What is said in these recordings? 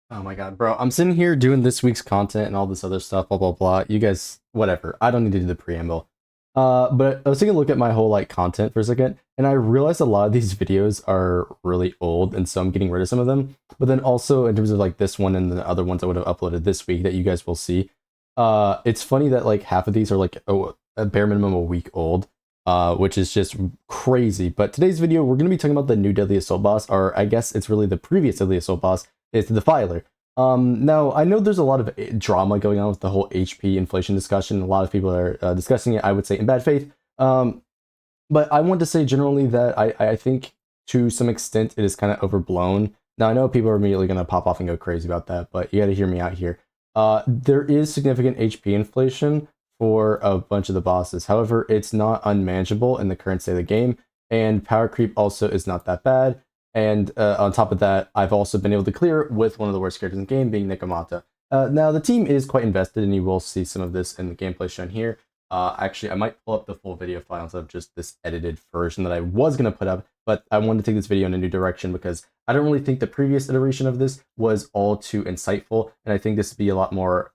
Oh my god, bro. I'm sitting here doing this week's content and all this other stuff, blah blah blah. You guys, whatever. I don't need to do the preamble. But I was taking a look at my whole like content for a second, and I realized a lot of these videos are really old, and so I'm getting rid of some of them. But then also in terms of like this one and the other ones I would have uploaded this week that you guys will see, it's funny that like half of these are like a bare minimum a week old, which is just crazy. But today's video, we're gonna be talking about the new Deadly Assault boss, or I guess it's really the previous Deadly Assault boss. It's the Defiler. Now, I know there's a lot of drama going on with the whole HP inflation discussion. A lot of people are discussing it, I would say, in bad faith. But I want to say generally that I think to some extent it is kind of overblown. Now, I know people are immediately going to pop off and go crazy about that, but you got to hear me out here. There is significant HP inflation for a bunch of the bosses. However, it's not unmanageable in the current state of the game, and power creep also is not that bad. And on top of that, I've also been able to clear with one of the worst characters in the game, being Nikomata. Now, the team is quite invested, and you will see some of this in the gameplay shown here. Actually, I might pull up the full video file instead of just this edited version that I was going to put up, but I wanted to take this video in a new direction because I don't really think the previous iteration of this was all too insightful, and I think this would be a lot more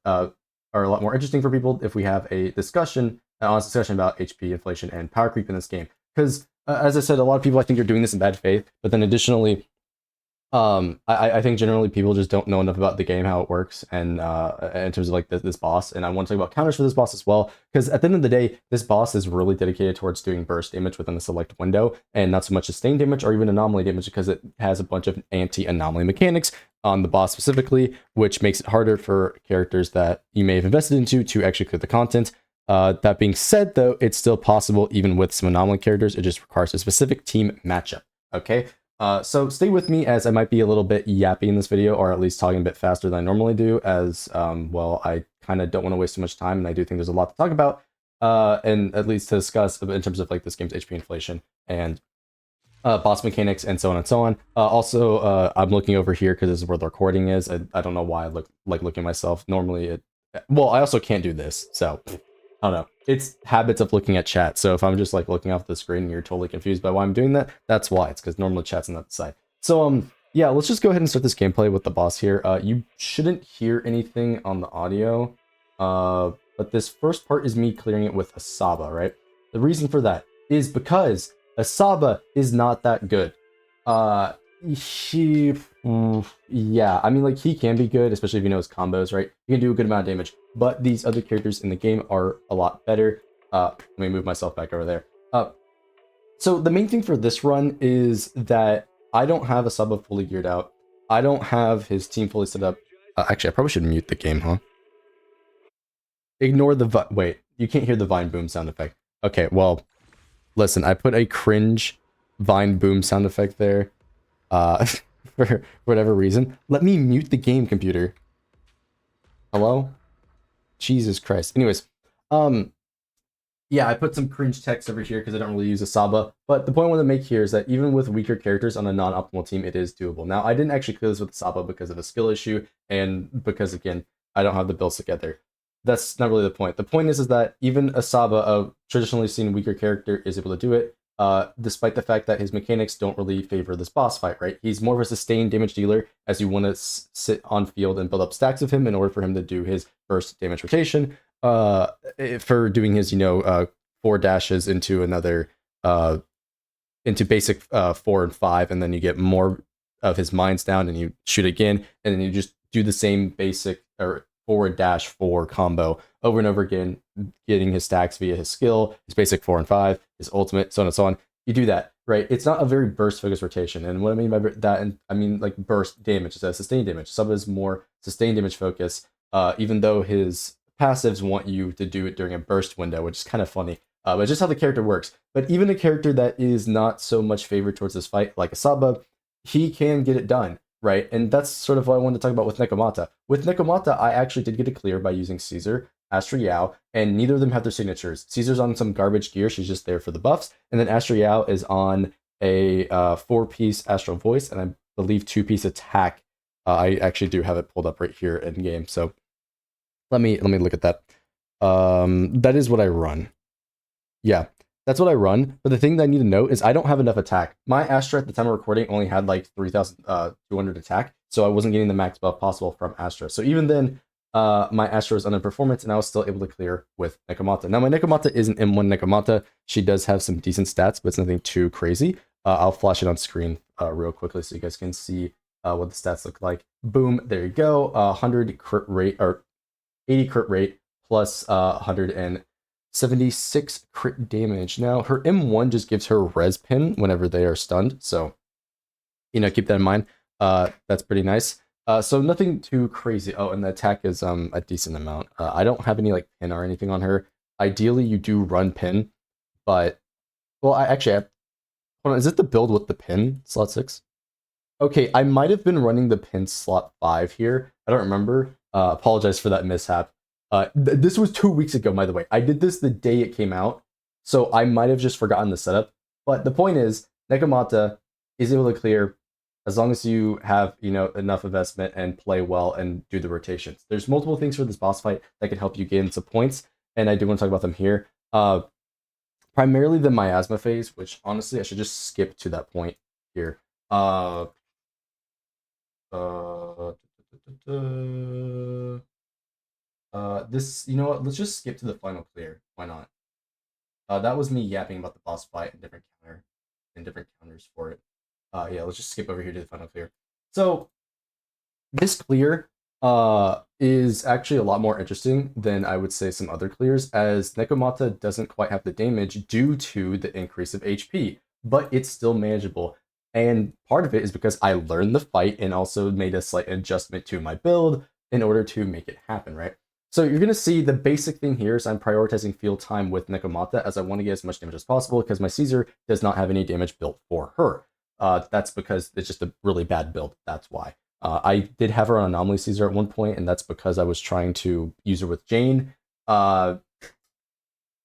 interesting for people if we have a discussion, an honest discussion about HP inflation and power creep in this game. Because as I said, a lot of people I think are doing this in bad faith, but then additionally, I think generally people just don't know enough about the game, how it works, and in terms of like this boss. And I want to talk about counters for this boss as well, because at the end of the day, this boss is really dedicated towards doing burst damage within a select window, and not so much sustained damage or even anomaly damage, because it has a bunch of anti-anomaly mechanics on the boss specifically, which makes it harder for characters that you may have invested into to actually clear the content. That being said, though, it's still possible even with some anomaly characters. It just requires a specific team matchup. Okay, so stay with me as I might be a little bit yappy in this video, or at least talking a bit faster than I normally do, as well, I kind of don't want to waste too much time, and I do think there's a lot to talk about, and at least to discuss in terms of like this game's HP inflation and boss mechanics and so on and so on. Also, I'm looking over here because this is where the recording is. I don't know why I look like looking at myself. Normally, well, I also can't do this, so I don't know. It's habits of looking at chat. So if I'm just like looking off the screen and you're totally confused by why I'm doing that, that's why. It's because normally chat's on that side. So yeah, let's just go ahead and start this gameplay with the boss here. You shouldn't hear anything on the audio, but this first part is me clearing it with Asaba, right? The reason for that is because Asaba is not that good. He, yeah, I mean, like, he can be good, especially if you know his combos, right? He can do a good amount of damage, but these other characters in the game are a lot better. Let me move myself back over there. So the main thing for this run is that I don't have Asaba fully geared out. I don't have his team fully set up. Actually, I probably should mute the game, huh? Ignore the wait, you can't hear the Vine Boom sound effect. Okay, well, listen, I put a cringe Vine Boom sound effect there. For whatever reason. Let me mute the game, computer. Hello? Jesus Christ. Anyways, yeah, I put some cringe text over here because I don't really use Asaba, but the point I want to make here is that even with weaker characters on a non-optimal team, it is doable. Now, I didn't actually clear this with Asaba because of a skill issue, and because, again, I don't have the builds together. That's not really the point. The point is that even Asaba, a traditionally seen weaker character, is able to do it, despite the fact that his mechanics don't really favor this boss fight, right? He's more of a sustained damage dealer, as you want to sit on field and build up stacks of him in order for him to do his burst damage rotation, for doing his, 4 dashes into another, into basic 4 and 5, and then you get more of his mines down, and you shoot again, and then you just do the same basic, or forward dash 4 combo over and over again, getting his stacks via his skill, his basic 4 and 5, his ultimate, so on and so on. You do that, right? It's not a very burst-focused rotation, and what I mean by that, and I mean like burst damage instead of sustained damage. Sub is more sustained damage focus, even though his passives want you to do it during a burst window, which is kind of funny. But it's just how the character works. But even a character that is not so much favored towards this fight, like Asaba, he can get it done, right? And that's sort of what I wanted to talk about with Nikomata. With Nikomata, I actually did get it clear by using Caesar, Astra Yao, and neither of them have their signatures. Caesar's on some garbage gear, she's just there for the buffs, and then Astra Yao is on a 4-piece Astral Voice, and I believe 2-piece attack. I actually do have it pulled up right here in game, so let me look at that. That is what I run. Yeah, that's what I run. But the thing that I need to note is I don't have enough attack. My Astra at the time of recording only had like 3,200 attack. so I wasn't getting the max buff possible from Astra. So even then, my Astra was underperformance, and I was still able to clear with Nekomata. Now, my Nekomata is an M1 Nekomata. She does have some decent stats, but it's nothing too crazy. I'll flash it on screen real quickly so you guys can see what the stats look like. Boom, there you go. 100 crit rate, or 80 crit rate, plus 176 crit damage. Now, her M1 just gives her res pin whenever they are stunned, so, keep that in mind. That's pretty nice. So nothing too crazy. Oh, and the attack is a decent amount. I don't have any like pin or anything on her. Ideally, you do run pin, but well, hold on. Is it the build with the pin slot 6? Okay, I might have been running the pin slot 5 here. I don't remember. Apologize for that mishap. This was 2 weeks ago, by the way. I did this the day it came out, so I might have just forgotten the setup. But the point is, Nekomata is able to clear as long as you have enough investment and play well and do the rotations. There's multiple things for this boss fight that can help you gain some points, and I do want to talk about them here. Primarily the miasma phase, which honestly I should just skip to that point here. This, you know what? Let's just skip to the final clear. Why not? That was me yapping about the boss fight and different counters for it. Yeah, let's just skip over here to the final clear. So this clear is actually a lot more interesting than I would say some other clears, as Nekomata doesn't quite have the damage due to the increase of HP, but it's still manageable. And part of it is because I learned the fight and also made a slight adjustment to my build in order to make it happen, right? So you're going to see the basic thing here is I'm prioritizing field time with Nekomata, as I want to get as much damage as possible because my Caesar does not have any damage built for her. That's because it's just a really bad build. That's why. I did have her on Anomaly Caesar at one point, and that's because I was trying to use her with Jane. I'm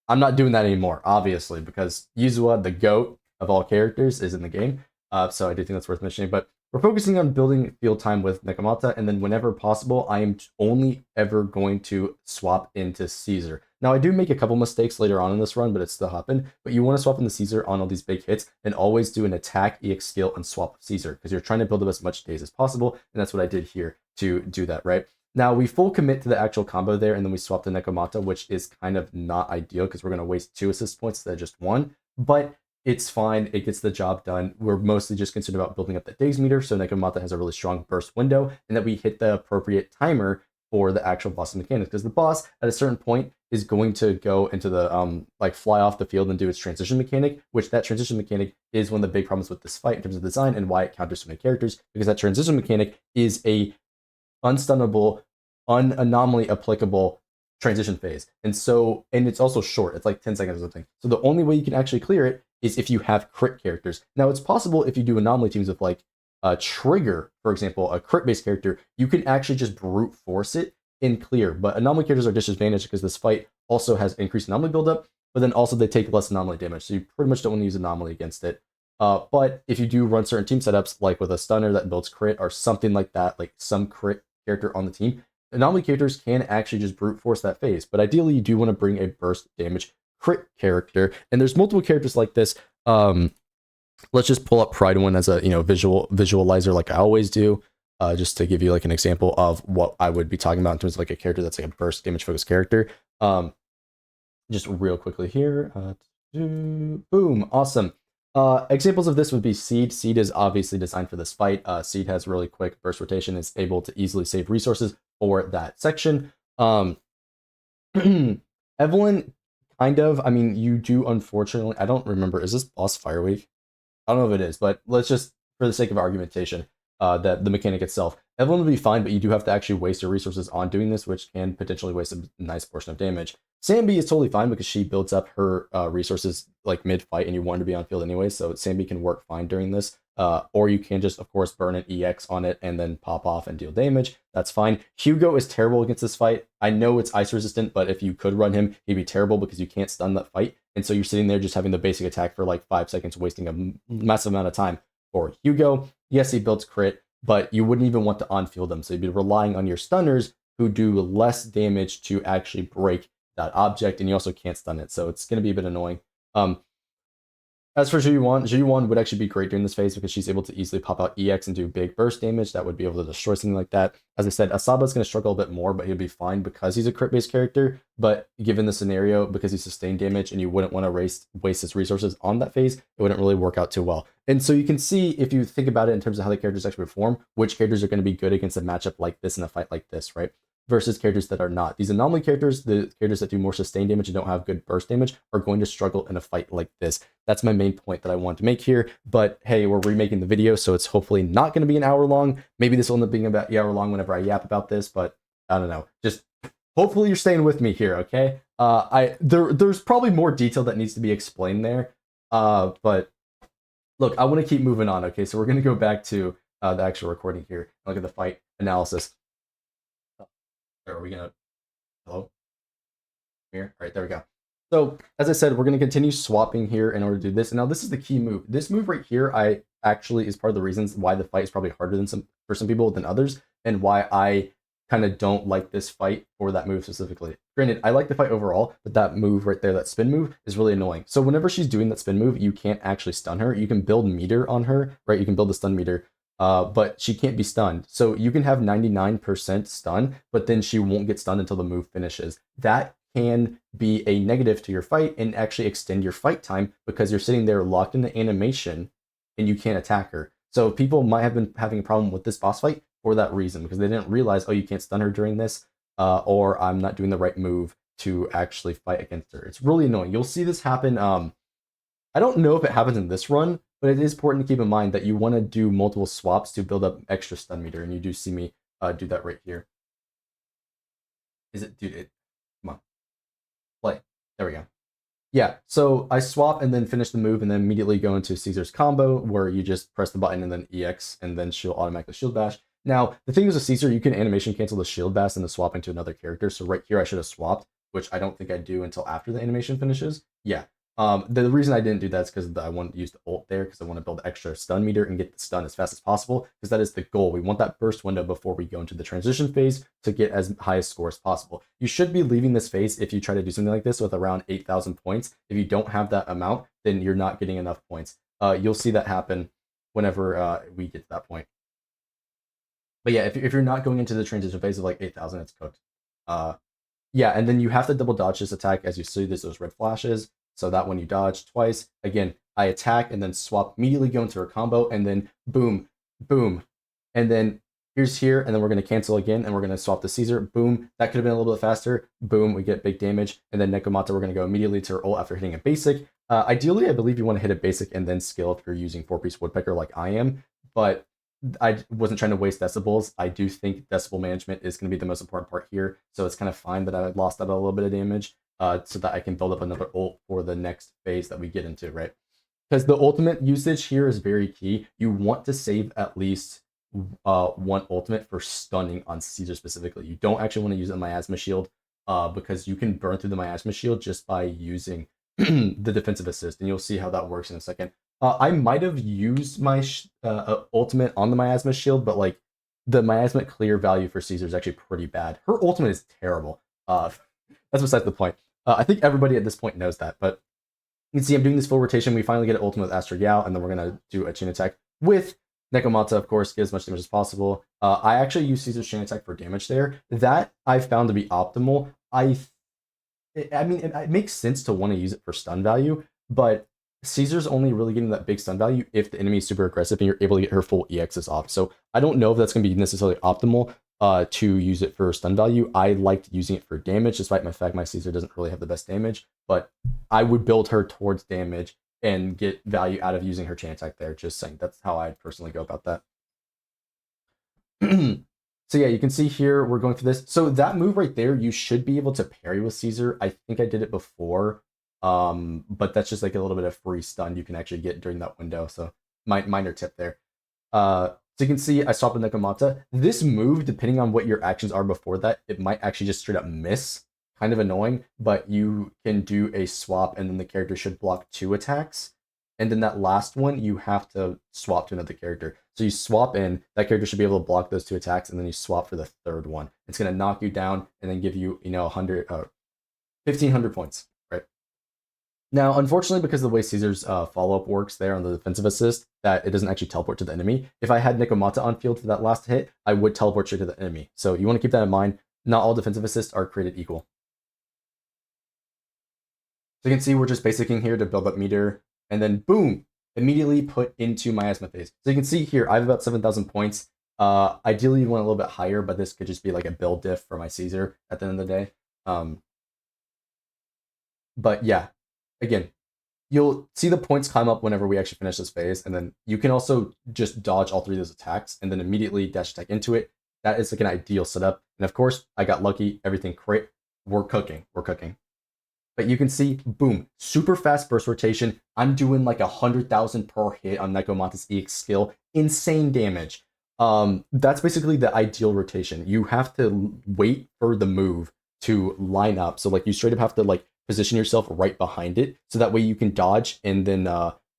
not doing that anymore, obviously, because Yuzua, the GOAT of all characters, is in the game. So I do think that's worth mentioning. But we're focusing on building field time with Nekomata, and then whenever possible, I am only ever going to swap into Caesar. Now, I do make a couple mistakes later on in this run, but it still happened. But you want to swap into Caesar on all these big hits, and always do an attack, EX skill, and swap with Caesar, because you're trying to build up as much days as possible, and that's what I did here to do that, right? Now, we full commit to the actual combo there, and then we swap to Nekomata, which is kind of not ideal, because we're going to waste 2 assist points instead of just 1. But it's fine. It gets the job done. We're mostly just concerned about building up that days meter, so Nekomata has a really strong burst window, and that we hit the appropriate timer for the actual boss mechanics, because the boss at a certain point is going to go into the like fly off the field and do its transition mechanic, which that transition mechanic is one of the big problems with this fight in terms of design and why it counters so many characters, because that transition mechanic is a unstunnable, anomaly applicable transition phase. And it's also short. It's like 10 seconds or something. So the only way you can actually clear it is if you have crit characters. Now, it's possible if you do anomaly teams with like a Trigger, for example, a crit-based character, you can actually just brute force it in clear. But anomaly characters are disadvantaged because this fight also has increased anomaly buildup, but then also they take less anomaly damage. So you pretty much don't want to use anomaly against it. But if you do run certain team setups, like with a stunner that builds crit or something like that, like some crit character on the team, anomaly characters can actually just brute force that phase. But ideally, you do want to bring a burst damage crit character, and there's multiple characters like this. Let's just pull up Pride One as a visualizer, like I always do, just to give you like an example of what I would be talking about in terms of like a character that's like a burst damage focused character. Just real quickly here. Boom, awesome. Examples of this would be Seed. Seed is obviously designed for this fight. Seed has really quick burst rotation, is able to easily save resources for that section. Evelyn, kind of. I mean, you do, unfortunately, I don't remember. Is this boss Fire Week? I don't know if it is, but let's just, for the sake of argumentation, that the mechanic itself, Evelyn will be fine, but you do have to actually waste your resources on doing this, which can potentially waste a nice portion of damage. Sambi is totally fine because she builds up her resources like mid-fight, and you want to be on field anyway, so Sambi can work fine during this. Or you can just, of course, burn an EX on it and then pop off and deal damage. That's fine. Hugo is terrible against this fight. I know it's ice resistant, but if you could run him, he'd be terrible because you can't stun that fight. And so you're sitting there just having the basic attack for like 5 seconds, wasting a massive amount of time for Hugo. Yes, he builds crit, but you wouldn't even want to on-field them. So you'd be relying on your stunners who do less damage to actually break that object, and you also can't stun it. So it's going to be a bit annoying. As for Zhu Yuan would actually be great during this phase because she's able to easily pop out EX and do big burst damage that would be able to destroy something like that. As I said, Asaba's going to struggle a bit more, but he'll be fine because he's a crit-based character. But given the scenario, because he's sustained damage and you wouldn't want to waste his resources on that phase, it wouldn't really work out too well. And so you can see, if you think about it in terms of how the characters actually perform, which characters are going to be good against a matchup like this in a fight like this, right? Versus characters that are not. These anomaly characters, the characters that do more sustained damage and don't have good burst damage, are going to struggle in a fight like this. That's my main point that I want to make here. But hey, we're remaking the video, so it's hopefully not going to be an hour long. Maybe this will end up being about an hour long whenever I yap about this, but I don't know. Just hopefully you're staying with me here, okay? There's probably more detail that needs to be explained there. But look, I want to keep moving on, okay? So we're going to go back to the actual recording here. Look at the fight analysis. Are we gonna? Hello? Here? All right, there we go. So, as I said, we're going to continue swapping here in order to do this. And now this is the key move. This move right here, I actually is part of the reasons why the fight is probably harder than for some people than others, and why I kind of don't like this fight for that move specifically. Granted, I like the fight overall, but that move right there, that spin move, is really annoying. So whenever she's doing that spin move, you can't actually stun her. You can build meter on her, right? You can build the stun meter. But she can't be stunned. So you can have 99% stun, but then she won't get stunned until the move finishes. That can be a negative to your fight and actually extend your fight time because you're sitting there locked into animation and you can't attack her. So people might have been having a problem with this boss fight for that reason, because they didn't realize, oh, you can't stun her during this, or I'm not doing the right move to actually fight against her. It's really annoying. You'll see this happen. I don't know if it happens in this run, but it is important to keep in mind that you want to do multiple swaps to build up extra stun meter, and you do see me do that right here. Is it, dude? Come on, play. There we go. Yeah, so I swap and then finish the move, and then immediately go into Caesar's combo, where you just press the button and then EX, and then she'll automatically shield bash. Now, the thing is with Caesar, you can animation cancel the shield bash and the swapping to another character. So right here, I should have swapped, which I don't think I do until after the animation finishes. Yeah, the reason I didn't do that is because I wanted to use the ult there, because I want to build extra stun meter and get the stun as fast as possible, because that is the goal. We want that burst window before we go into the transition phase to get as high a score as possible. You should be leaving this phase, if you try to do something like this, with around 8,000 points. If you don't have that amount, then you're not getting enough points. You'll see that happen whenever we get to that point. But yeah, if you're not going into the transition phase of like 8,000, it's cooked. Yeah, and then you have to double dodge this attack. As you see, there's those red flashes. So that when you dodge twice, again, I attack and then swap, immediately go into her combo, and then boom, boom. And then here's here, and then we're going to cancel again, and we're going to swap the Caesar. Boom, that could have been a little bit faster. Boom, we get big damage. And then Nekomata, we're going to go immediately to her ult after hitting a basic. Ideally, I believe you want to hit a basic and then skill if you're using 4-piece Woodpecker like I am. But I wasn't trying to waste decibels. I do think decibel management is going to be the most important part here. So it's kind of fine that I lost out a little bit of damage, so that I can build up another ult for the next phase that we get into, right? Because the ultimate usage here is very key. You want to save at least one ultimate for stunning on Caesar specifically. You don't actually want to use a miasma shield, because you can burn through the miasma shield just by using the defensive assist, and you'll see how that works in a second. I might have used my ultimate on the miasma shield, but like the miasma clear value for Caesar is actually pretty bad. Her ultimate is terrible. That's besides the point. I think everybody at this point knows that, but you can see I'm doing this full rotation. We finally get an ultimate with Astro Yao, and then we're going to do a chain attack with Nekomata, of course, get as much damage as possible. I actually use Caesar's chain attack for damage there. That I found to be optimal. I mean, it makes sense to want to use it for stun value, but Caesar's only really getting that big stun value if the enemy is super aggressive and you're able to get her full EXs off. So I don't know if that's going to be necessarily optimal to use it for stun value. I liked using it for damage, despite my fact my Caesar doesn't really have the best damage, but I would build her towards damage and get value out of using her chain attack there. Just saying, that's how I personally go about that. So yeah, you can see here, we're going through this. So that move right there, you should be able to parry with Caesar. I think I did it before, but that's just like a little bit of free stun you can actually get during that window. So minor tip there. So you can see I swapped with Nekomata. This move, depending on what your actions are before that, it might actually just straight up miss. Kind of annoying, but you can do a swap and then the character should block 2 attacks. And then that last one, you have to swap to another character. So you swap in, that character should be able to block those 2 attacks, and then you swap for the third one. It's going to knock you down and then give you, 100, 1,500 points, right? Now, unfortunately, because of the way Caesar's follow-up works there on the defensive assist, that it doesn't actually teleport to the enemy. If I had Nikomata on field for that last hit, I would teleport straight to the enemy. So you want to keep that in mind. Not all defensive assists are created equal. So you can see we're just basicing here to build up meter, and then boom, immediately put into miasma phase. So you can see here, I have about 7,000 points. Ideally, you want a little bit higher, but this could just be like a build diff for my Caesar at the end of the day. But yeah, again, you'll see the points climb up whenever we actually finish this phase, and then you can also just dodge all three of those attacks and then immediately dash attack into it. That is like an ideal setup. And of course, I got lucky, everything great. We're cooking. But you can see, boom, super fast burst rotation. I'm doing like 100,000 per hit on Nekomanta's EX skill. Insane damage. That's basically the ideal rotation. You have to wait for the move to line up. So like you straight up have to like position yourself right behind it, so that way you can dodge and then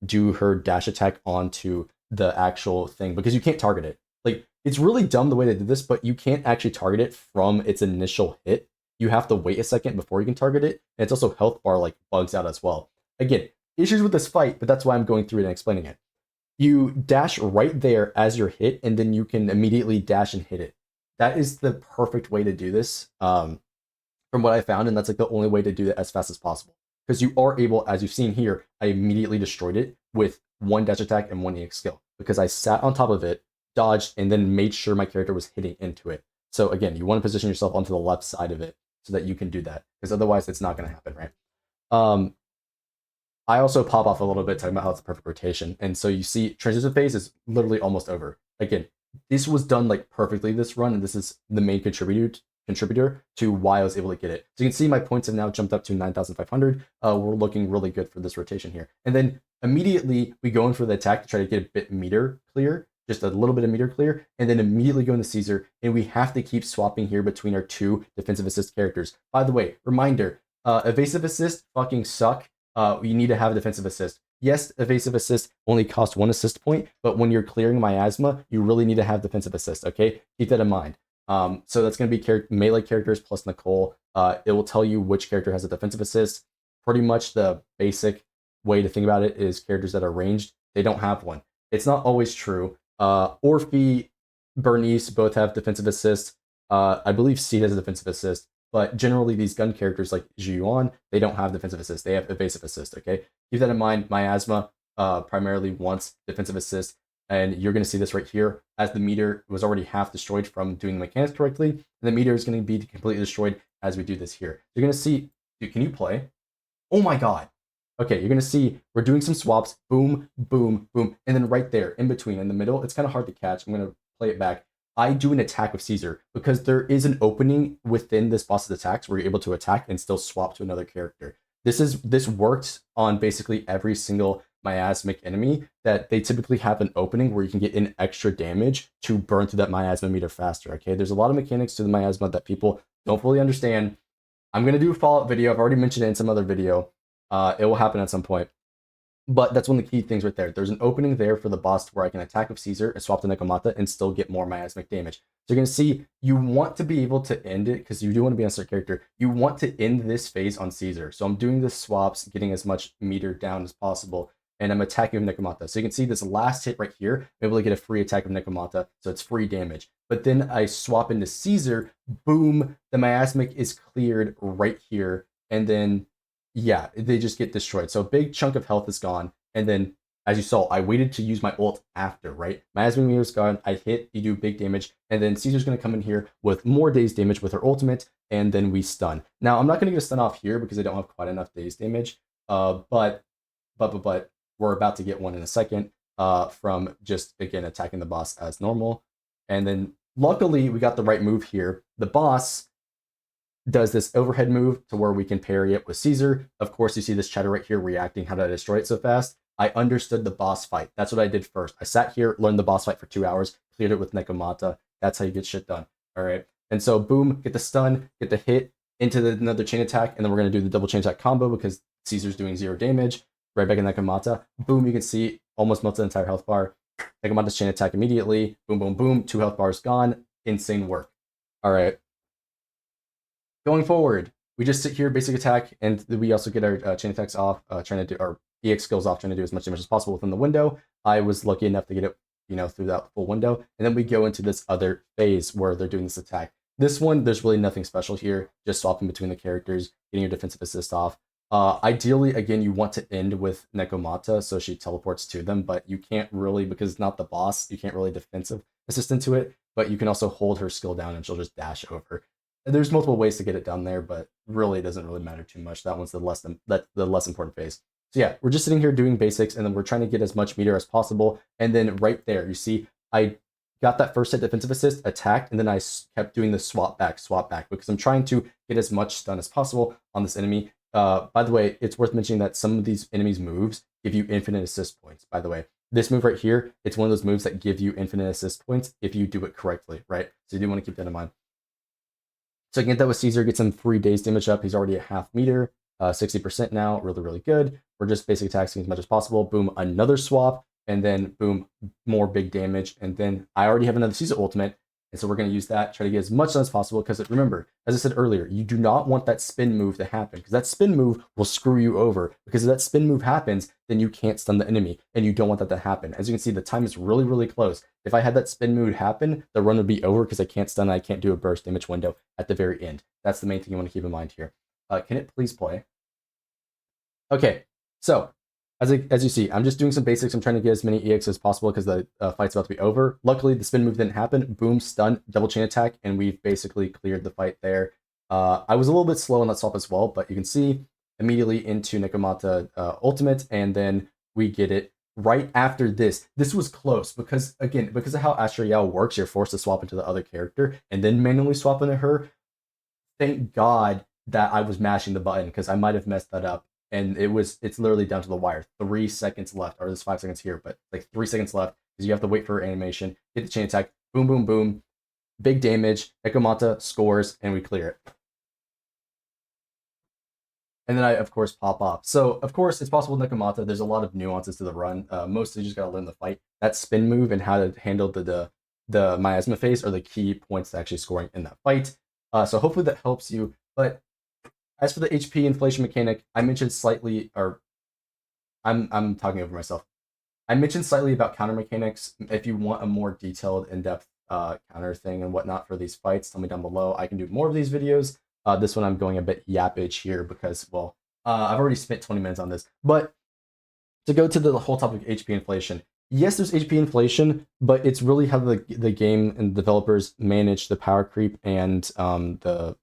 do her dash attack onto the actual thing, because you can't target it. Like, it's really dumb the way they did this, but you can't actually target it from its initial hit. You have to wait a second before you can target it, and it's also health bar like bugs out as well. Again, issues with this fight, but that's why I'm going through it and explaining it. You dash right there as you're hit, and then you can immediately dash and hit it. That is the perfect way to do this, from what I found, and that's like the only way to do it as fast as possible. Because you are able, as you've seen here, I immediately destroyed it with one dash attack and one EX skill, because I sat on top of it, dodged, and then made sure my character was hitting into it. So again, you want to position yourself onto the left side of it so that you can do that, because otherwise it's not going to happen, right? I also pop off a little bit talking about how it's a perfect rotation. And so you see transition phase is literally almost over. Again, this was done like perfectly this run, and this is the main contributor to why I was able to get it. So you can see my points have now jumped up to 9,500. We're looking really good for this rotation here. And then immediately we go in for the attack to try to get a bit meter clear, just a little bit of meter clear, and then immediately go into Caesar, and we have to keep swapping here between our two defensive assist characters. By the way, reminder, evasive assist fucking suck. You need to have a defensive assist. Yes, evasive assist only costs 1 assist point, but when you're clearing miasma, you really need to have defensive assist, okay? Keep that in mind. So that's going to be melee characters plus Nicole. It will tell you which character has a defensive assist. Pretty much the basic way to think about it is characters that are ranged, they don't have one. It's not always true. Orphe, Bernice both have defensive assists. I believe Seed has a defensive assist. But generally, these gun characters like Zhiyuan, they don't have defensive assist. They have evasive assist, okay? Keep that in mind. Miasma primarily wants defensive assist. And you're going to see this right here, as the meter was already half destroyed from doing the mechanics correctly. And the meter is going to be completely destroyed as we do this here. You're going to see, dude, can you play? Oh my god. Okay, you're going to see we're doing some swaps. Boom, boom, boom. And then right there, in between, in the middle, it's kind of hard to catch. I'm going to play it back. I do an attack with Caesar because there is an opening within this boss's attacks where you're able to attack and still swap to another character. This works on basically every single miasmic enemy, that they typically have an opening where you can get in extra damage to burn through that miasma meter faster. Okay, there's a lot of mechanics to the miasma that people don't fully understand. I'm gonna do a follow-up video. I've already mentioned it in some other video. It will happen at some point. But that's one of the key things right there. There's an opening there for the boss where I can attack with Caesar and swap to Nekomata and still get more miasmic damage. So you're going to see, you want to be able to end it, because you do want to be on a certain character. You want to end this phase on Caesar. So I'm doing the swaps, getting as much meter down as possible, and I'm attacking with Nekomata. So you can see this last hit right here, I'm able to get a free attack of Nekomata, so it's free damage. But then I swap into Caesar, boom, the miasmic is cleared right here, and then yeah, they just get destroyed. So a big chunk of health is gone. And then, as you saw, I waited to use my ult after, right? Miasma meter is gone. I hit, you do big damage. And then Caesar's going to come in here with more daze damage with her ultimate. And then we stun. Now, I'm not going to get a stun off here because I don't have quite enough daze damage. But we're about to get one in a second from just, again, attacking the boss as normal. And then, luckily, we got the right move here. The boss does this overhead move to where we can parry it with Caesar. Of course, you see this chatter right here reacting, how did I destroy it so fast? I understood the boss fight. That's what I did first. I sat here, learned the boss fight for 2 hours, cleared it with Nekomata. That's how you get shit done. All right. And so, boom, get the stun, get the hit into another chain attack, and then we're going to do the double chain attack combo because Caesar's doing 0 damage. Right back in Nekomata. Boom, you can see almost melted the entire health bar. Nekomata's chain attack immediately. Boom, boom, boom. 2 health bars gone. Insane work. All right. Going forward, we just sit here, basic attack, and we also get our chain attacks off, trying to do our EX skills off, trying to do as much damage as possible within the window. I was lucky enough to get it, through that full window. And then we go into this other phase where they're doing this attack. This one, there's really nothing special here, just swapping between the characters, getting your defensive assist off. Ideally, again, you want to end with Nekomata, so she teleports to them, but you can't really, because it's not the boss, you can't really defensive assist into it, but you can also hold her skill down and she'll just dash over. There's multiple ways to get it done there, but really it doesn't really matter too much. That one's the less important phase. So yeah, we're just sitting here doing basics, and then we're trying to get as much meter as possible. And then right there, you see, I got that first hit defensive assist, attacked, and then I kept doing the swap back, because I'm trying to get as much stun as possible on this enemy. By the way, it's worth mentioning that some of these enemies' moves give you infinite assist points, by the way. This move right here, it's one of those moves that give you infinite assist points if you do it correctly, right? So you do want to keep that in mind. So I can get that with Caesar, get some free days damage up. He's already at half meter, 60% now, really, really good. We're just basic attacking as much as possible. Boom, another swap, and then boom, more big damage. And then I already have another Caesar ultimate, and so we're going to use that, try to get as much done as possible, because remember, as I said earlier, you do not want that spin move to happen, because that spin move will screw you over, because if that spin move happens, then you can't stun the enemy, and you don't want that to happen. As you can see, the time is really, really close. If I had that spin move happen, the run would be over, because I can't stun, and I can't do a burst damage window at the very end. That's the main thing you want to keep in mind here. Can it please play? Okay, so as you see, I'm just doing some basics. I'm trying to get as many EX as possible because the fight's about to be over. Luckily, the spin move didn't happen. Boom, stun, double chain attack, and we've basically cleared the fight there. I was a little bit slow on that swap as well, but you can see immediately into Nekomata ultimate, and then we get it right after this. This was close because, again, because of how Astro Yao works, you're forced to swap into the other character and then manually swap into her. Thank God that I was mashing the button, because I might have messed that up. And it's literally down to the wire. 3 seconds left, or there's 5 seconds here, but like 3 seconds left, because you have to wait for her animation, hit the chain attack, boom, boom, boom, big damage, Nekomata scores, and we clear it. And then I, of course, pop off. So, of course, it's possible with Nekomata. There's a lot of nuances to the run. Mostly, you just gotta learn the fight. That spin move and how to handle the miasma phase are the key points to actually scoring in that fight. So hopefully that helps you. But as for the HP inflation mechanic, I mentioned slightly, or I'm talking over myself. I mentioned slightly about counter mechanics. If you want a more detailed, in-depth counter thing and whatnot for these fights, tell me down below. I can do more of these videos. This one I'm going a bit yappage here because, well, I've already spent 20 minutes on this. But to go to the whole topic of HP inflation, yes, there's HP inflation, but it's really how the game and developers manage the power creep and the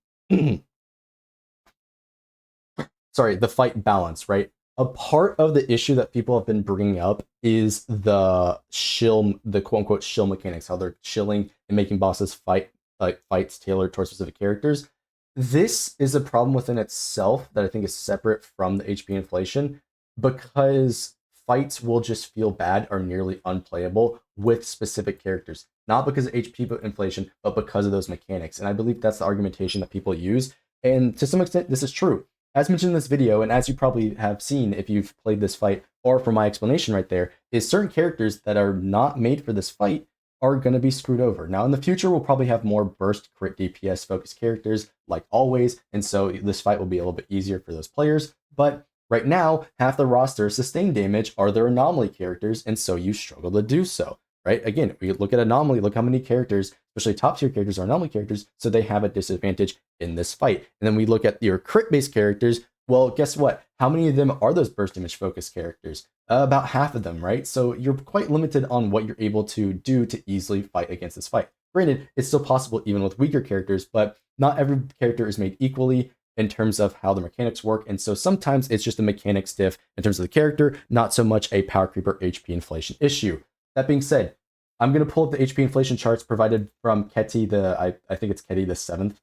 the fight balance, right? A part of the issue that people have been bringing up is the quote-unquote shill mechanics, how they're shilling and making bosses fights tailored towards specific characters. This is a problem within itself that I think is separate from the HP inflation, because fights will just feel bad or nearly unplayable with specific characters. Not because of HP inflation, but because of those mechanics. And I believe that's the argumentation that people use. And to some extent, this is true. As mentioned in this video, and as you probably have seen if you've played this fight, or from my explanation right there, is certain characters that are not made for this fight are going to be screwed over. Now, in the future, we'll probably have more burst crit DPS focused characters, like always, and so this fight will be a little bit easier for those players. But right now, half the roster sustain damage are their anomaly characters, and so you struggle to do so, right? Again, we look at anomaly, look how many characters, especially top tier characters, are anomaly characters, so they have a disadvantage in this fight. And then we look at your crit based characters. Well, guess what? How many of them are those burst damage focused characters? About half of them, right? So you're quite limited on what you're able to do to easily fight against this fight. Granted, it's still possible even with weaker characters, but not every character is made equally in terms of how the mechanics work. And so sometimes it's just a mechanics diff in terms of the character, not so much a power creep or HP inflation issue. That being said, I'm going to pull up the HP inflation charts provided from Ketty, I think it's Ketty the 7th.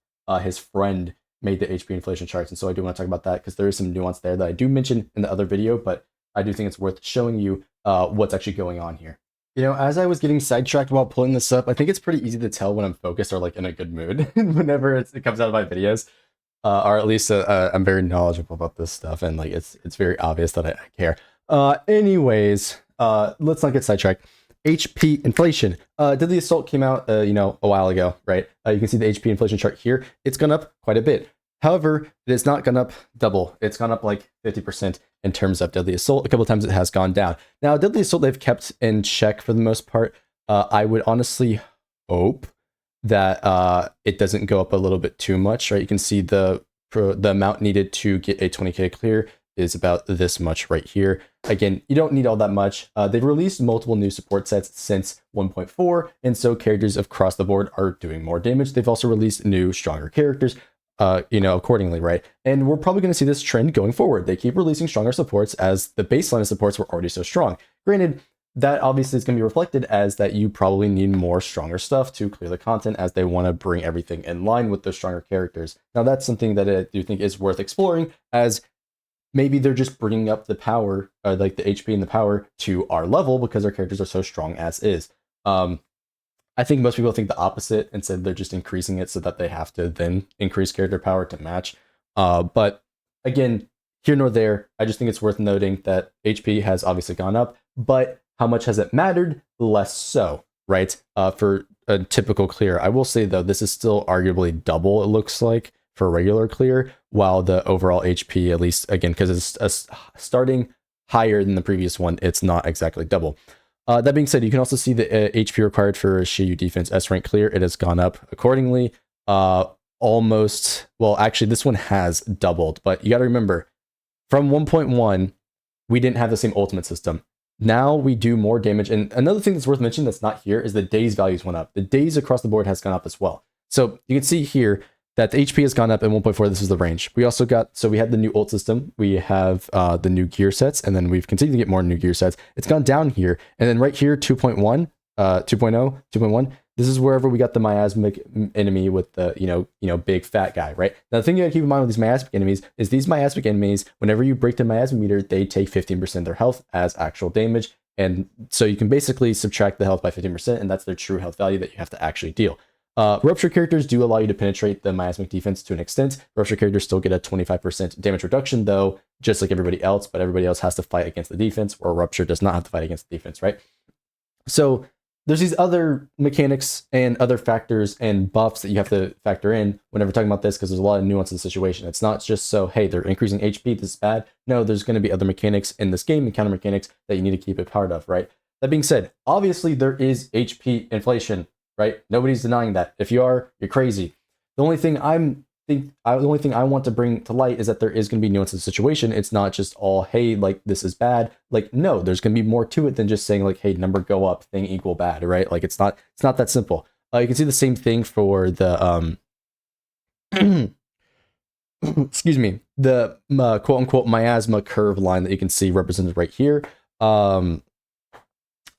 His friend made the HP inflation charts, and so I do want to talk about that because there is some nuance there that I do mention in the other video, but I do think it's worth showing you what's actually going on here. You know, as I was getting sidetracked while pulling this up, I think it's pretty easy to tell when I'm focused or like in a good mood whenever it comes out of my videos, or at least I'm very knowledgeable about this stuff, and like it's very obvious that I care. Anyways, let's not get sidetracked. HP inflation. Did the Assault came out, a while ago, right? You can see the HP inflation chart here. It's gone up quite a bit. However, it has not gone up double. It's gone up like 50% in terms of Deadly Assault. A couple times it has gone down. Now, Deadly Assault they've kept in check for the most part. I would honestly hope that it doesn't go up a little bit too much, right? You can see the amount needed to get a 20k clear is about this much right here. Again, you don't need all that much. They've released multiple new support sets since 1.4, and so characters across the board are doing more damage. They've also released new, stronger characters, accordingly, right? And we're probably going to see this trend going forward. They keep releasing stronger supports as the baseline of supports were already so strong. Granted, that obviously is going to be reflected as that you probably need more stronger stuff to clear the content as they want to bring everything in line with those stronger characters. Now, that's something that I do think is worth exploring, as maybe they're just bringing up the power, like the HP and the power to our level because our characters are so strong as is. I think most people think the opposite and said they're just increasing it so that they have to then increase character power to match. But again, here nor there, I just think it's worth noting that HP has obviously gone up, but how much has it mattered? Less so, right? For a typical clear. I will say though, this is still arguably double, it looks like, for a regular clear, while the overall HP, at least again, because it's starting higher than the previous one, it's not exactly double. That being said, you can also see the HP required for Shiyu defense S rank clear. It has gone up accordingly. Almost, well, actually, this one has doubled, but you got to remember, from 1.1, we didn't have the same ultimate system. Now we do more damage. And another thing that's worth mentioning that's not here is the days values went up. The days across the board has gone up as well. So you can see here that the HP has gone up in 1.4. This is the range. We also got, so we had the new ult system. We have the new gear sets, and then we've continued to get more new gear sets. It's gone down here. And then right here, 2.1, 2.0, 2.1. This is wherever we got the miasmic enemy with the, big fat guy, right? Now, the thing you gotta keep in mind with these miasmic enemies is these miasmic enemies, whenever you break the miasmic meter, they take 15% of their health as actual damage. And so you can basically subtract the health by 15%, and that's their true health value that you have to actually deal. Rupture characters do allow you to penetrate the miasmic defense to an extent. Rupture characters still get a 25% damage reduction, though, just like everybody else, but everybody else has to fight against the defense, or Rupture does not have to fight against the defense, right? So there's these other mechanics and other factors and buffs that you have to factor in whenever talking about this, because there's a lot of nuance in the situation. It's not just so, hey, they're increasing HP, this is bad. No, there's going to be other mechanics in this game and counter mechanics that you need to keep it part of, right? That being said, obviously there is HP inflation, right? Nobody's denying that. If you are, you're crazy. The only thing I want to bring to light is that there is going to be nuance in the situation. It's not just all, hey, like this is bad. Like, no, there's going to be more to it than just saying like, hey, number go up, thing equal bad, right? Like it's not that simple. You can see the same thing for the excuse me, the quote unquote miasma curve line that you can see represented right here.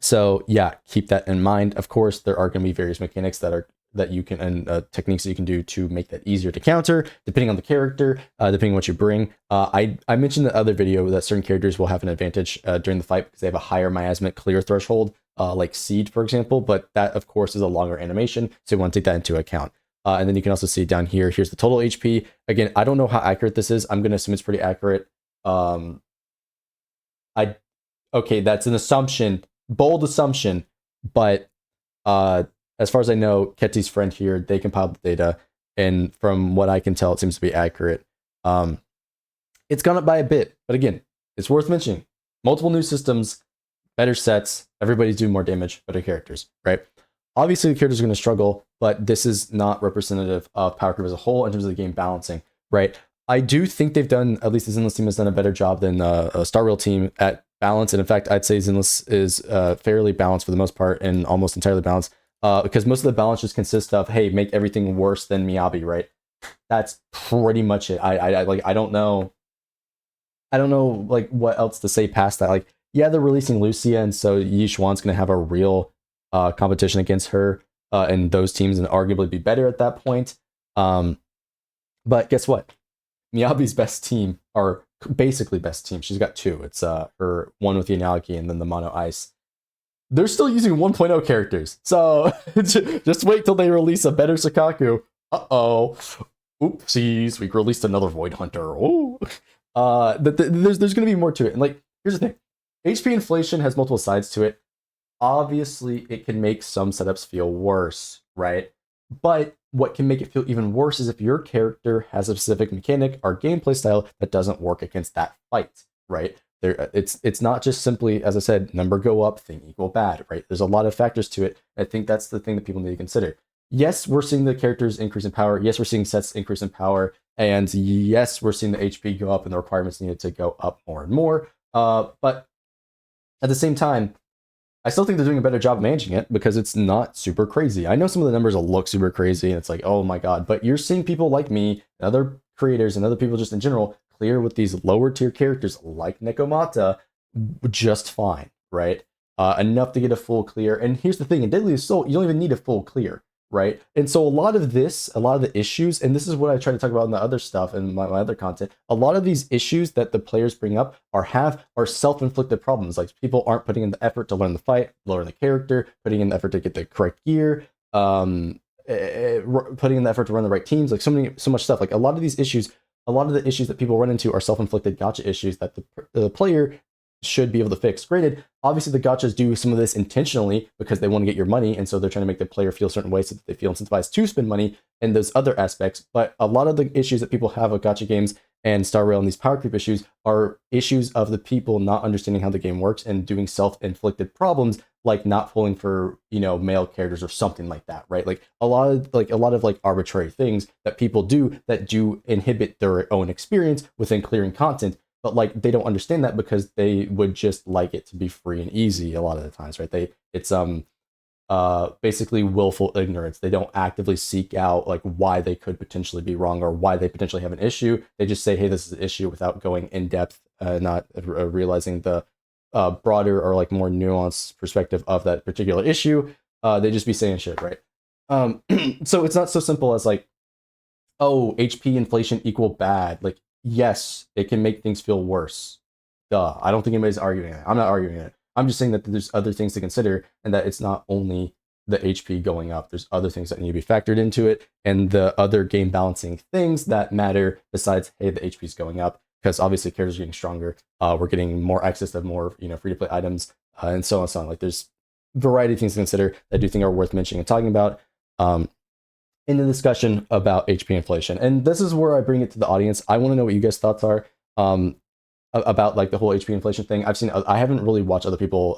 So yeah, keep that in mind. Of course, there are going to be various mechanics that you can, and techniques that you can do to make that easier to counter, depending on the character, depending on what you bring. I mentioned in the other video that certain characters will have an advantage during the fight because they have a higher miasmic clear threshold, like Seed, for example, but that, of course, is a longer animation, so you want to take that into account. And then you can also see down here, here's the total HP. Again, I don't know how accurate this is. I'm going to assume it's pretty accurate. Okay, that's an assumption, bold assumption, but as far as I know, Ketty's friend here, they compiled the data, and from what I can tell, it seems to be accurate. It's gone up by a bit, but again, it's worth mentioning. Multiple new systems, better sets, everybody's doing more damage, better characters, right? Obviously, the characters are going to struggle, but this is not representative of Power Creep as a whole in terms of the game balancing, right? I do think they've done, at least the Zenless team has done a better job than a Star Rail team at balance, and in fact, I'd say Zenless is fairly balanced for the most part and almost entirely balanced. Because most of the balance just consists of, hey, make everything worse than Miyabi, right? That's pretty much it. I don't know like what else to say past that. Like, yeah, they're releasing Lucia, and so Yi Xuan's gonna have a real competition against her and those teams, and arguably be better at that point. But guess what? Miyabi's best team, or basically best team, she's got two. It's her one with the Analiki and then the Mono Ice. They're still using 1.0 characters, so just wait till they release a better Sakaku. Uh-oh. Oopsies, we released another Void Hunter. Oh. There's going to be more to it. And like, here's the thing. HP inflation has multiple sides to it. Obviously, it can make some setups feel worse, right? But what can make it feel even worse is if your character has a specific mechanic or gameplay style that doesn't work against that fight, right? It's not just simply, as I said, number go up, thing equal bad, right? There's a lot of factors to it. I think that's the thing that people need to consider. Yes, we're seeing the characters increase in power. Yes, we're seeing sets increase in power. And yes, we're seeing the HP go up and the requirements needed to go up more and more. But at the same time, I still think they're doing a better job of managing it because it's not super crazy. I know some of the numbers will look super crazy and it's like, oh my God, but you're seeing people like me and other creators and other people just in general clear with these lower tier characters like Nekomata just fine, right? Enough to get a full clear. And here's the thing, in Deadly Assault, you don't even need a full clear, right? And so a lot of the issues, and this is what I try to talk about in the other stuff and my other content, a lot of these issues that the players bring up are self-inflicted problems. Like people aren't putting in the effort to learn the fight, learn the character, putting in the effort to get the correct gear, putting in the effort to run the right teams, like so much stuff. Like a lot of the issues that people run into are self-inflicted gotcha issues that the player should be able to fix. Granted, obviously the gotchas do some of this intentionally because they want to get your money, and so they're trying to make the player feel a certain way so that they feel incentivized to spend money in those other aspects. But a lot of the issues that people have with gotcha games and Star Rail and these power creep issues are issues of the people not understanding how the game works and doing self-inflicted problems like not pulling for, male characters or something like that, right? Like a lot of arbitrary things that people do that do inhibit their own experience within clearing content. But like they don't understand that because they would just like it to be free and easy a lot of the times, right? It's basically willful ignorance. They don't actively seek out like why they could potentially be wrong or why they potentially have an issue. They just say, hey, this is an issue without going in depth, not realizing the broader or like more nuanced perspective of that particular issue. They just be saying shit, right? So it's not so simple as like, oh, HP inflation equal bad. Like, yes, it can make things feel worse. Duh. I don't think anybody's arguing it. I'm not arguing it. I'm just saying that there's other things to consider and that it's not only the HP going up. There's other things that need to be factored into it and the other game balancing things that matter besides, hey, the HP is going up because obviously characters are getting stronger. We're getting more access to more, free to play items and so on and so on. Like there's a variety of things to consider that I do think are worth mentioning and talking about. In the discussion about HP inflation. And this is where I bring it to the audience. I want to know what you guys' thoughts are about like the whole HP inflation thing. I haven't really watched other people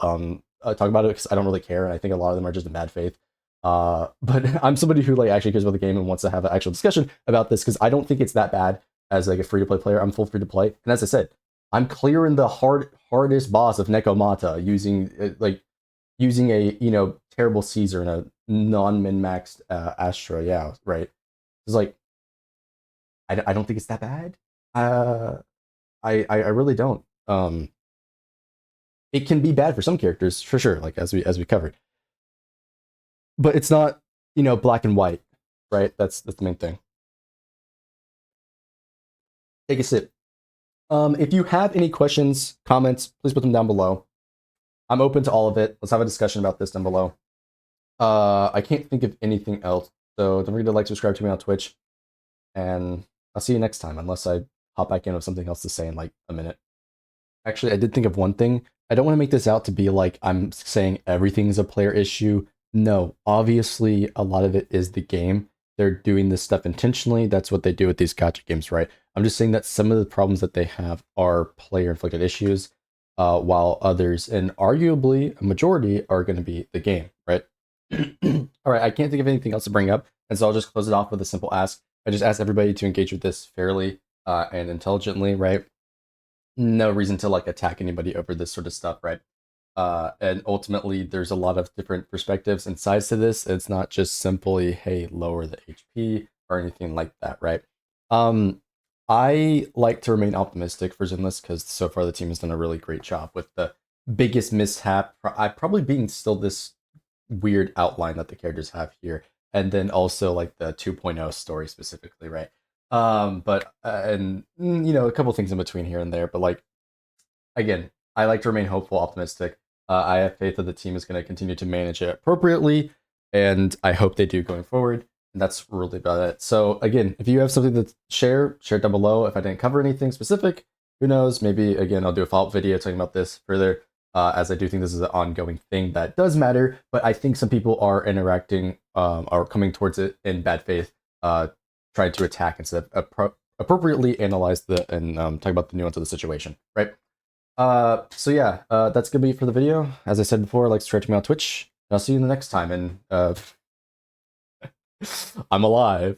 talk about it because I don't really care. And I think a lot of them are just in bad faith. But I'm somebody who like actually cares about the game and wants to have an actual discussion about this because I don't think it's that bad as like a free to play player. I'm full free to play. And as I said, I'm clearing the hardest boss of Nekomata using a terrible Caesar and a non-min-maxed Astra. Yeah, right. It's like I don't think it's that bad. I really don't. It can be bad for some characters for sure, like as we covered, but it's not black and white, right? That's the main thing. Take a sip. If you have any questions, comments, please put them down below. I'm open to all of it. Let's have a discussion about this down below. I can't think of anything else. So don't forget to like, subscribe to me on Twitch. And I'll see you next time, unless I hop back in with something else to say in like a minute. Actually, I did think of one thing. I don't want to make this out to be like I'm saying everything's a player issue. No, obviously a lot of it is the game. They're doing this stuff intentionally. That's what they do with these gacha games, right? I'm just saying that some of the problems that they have are player-inflicted issues, while others, and arguably a majority, are going to be the game, right? All right, I can't think of anything else to bring up, and so I'll just close it off with a simple ask. I just ask everybody to engage with this fairly and intelligently, right? No reason to like attack anybody over this sort of stuff, right? And ultimately, there's a lot of different perspectives and sides to this. It's not just simply, hey, lower the HP or anything like that, right? I like to remain optimistic for Zenless because so far the team has done a really great job with the biggest mishap probably being still this weird outline that the characters have here, and then also like the 2.0 story specifically, right? But and a couple things in between here and there, but like again, I like to remain hopeful, optimistic. I have faith that the team is going to continue to manage it appropriately, and I hope they do going forward. And that's really about it. So again, if you have something to share it down below. If I didn't cover anything specific, who knows? Maybe again I'll do a follow-up video talking about this further. as I do think this is an ongoing thing that does matter. But I think some people are interacting, are coming towards it in bad faith, trying to attack instead of appropriately analyze and talk about the nuance of the situation, right? So yeah, that's gonna be it for the video. As I said before, like subscribe to me on Twitch. I'll see you in the next time, and I'm alive.